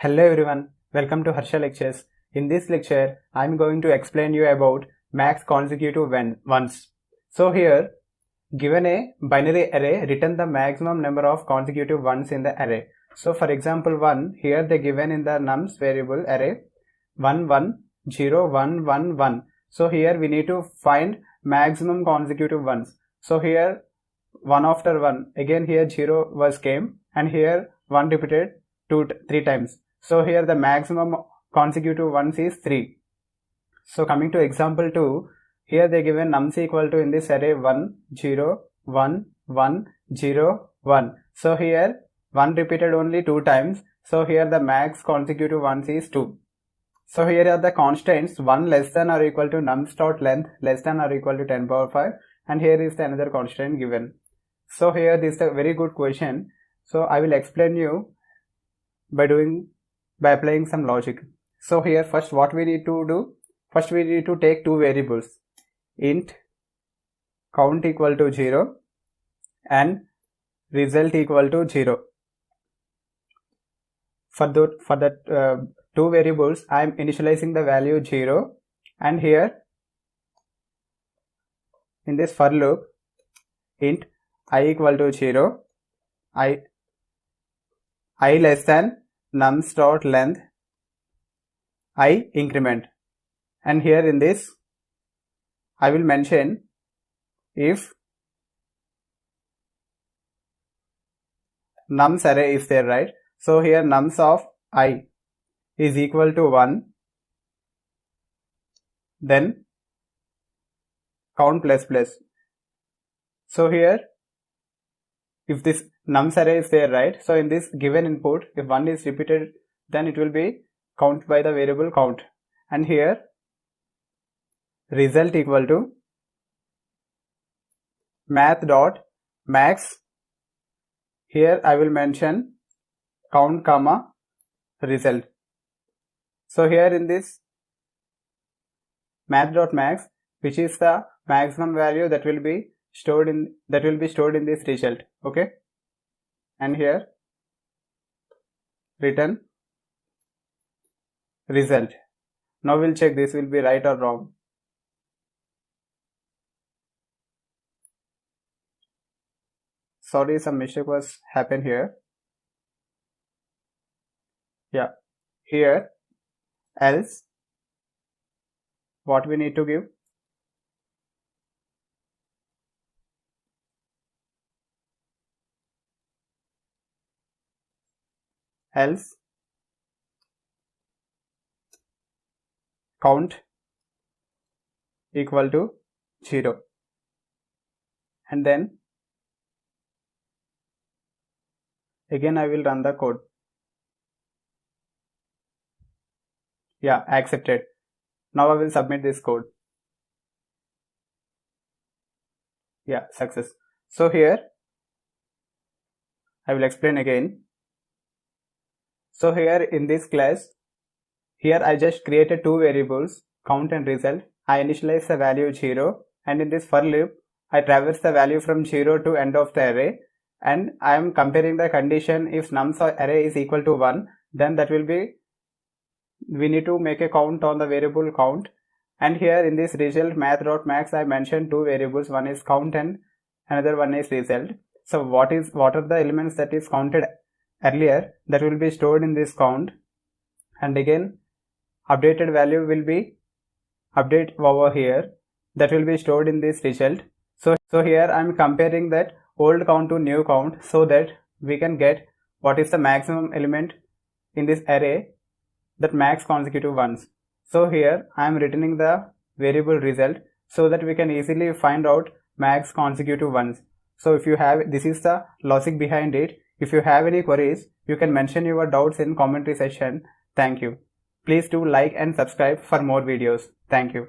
Hello everyone, welcome to Harsha Lectures. In this lecture, I am going to explain you about max consecutive ones. So here, given a binary array, return the maximum number of consecutive ones in the array. So for example 1, here they given in the nums variable array 1 1 0 1 1 1. So here we need to find maximum consecutive ones. So here 1 after 1, again here 0 was came and here 1 repeated 3 times. So here the maximum consecutive ones is 3. So coming to example 2, here they given nums equal to in this array 1 0 1 1 0 1. So here 1 repeated only 2 times. So here the max consecutive ones is 2. So here are the constraints 1 less than or equal to nums dot length less than or equal to 10 power 5, and here is the another constraint given. So here this is a very good question. So I will explain you by applying some logic. So here first what we need to do, first we need to take two variables, int count equal to 0 and result equal to 0. For that two variables I am initializing the value 0, and here in this for loop int I equal to 0, I less than nums dot length I increment, and here in this I will mention if nums array is there, right? So here nums of I is equal to 1, then count plus plus. So here if this nums array is there, right? So in this given input, if 1 is repeated, then it will be count by the variable count, and here result equal to math dot max. Here I will mention count comma result. So here in this math dot max, which is the maximum value that will be stored in this result, okay? And here return result. Now we'll check this will be right or wrong. Sorry, some mistake was happened here. Yeah, here else what we need to give, else count equal to 0, and then again I will run the code. Yeah, accepted. Now I will submit this code. Yeah, success. So here I will explain again. So here in this class, here I just created two variables, count and result. I initialize the value 0, and in this for loop I traverse the value from 0 to end of the array, and I am comparing the condition. If nums array is equal to 1, then that will be, we need to make a count on the variable count. And here in this result math.max I mentioned two variables, one is count and another one is result. So what are the elements that is counted earlier, that will be stored in this count, and again updated value will be update over here, that will be stored in this result. So here I am comparing that old count to new count, so that we can get what is the maximum element in this array, that max consecutive ones. So here I am returning the variable result so that we can easily find out max consecutive ones. So if you have, this is the logic behind it. If you have any queries, you can mention your doubts in commentary section. Thank you. Please do like and subscribe for more videos. Thank you.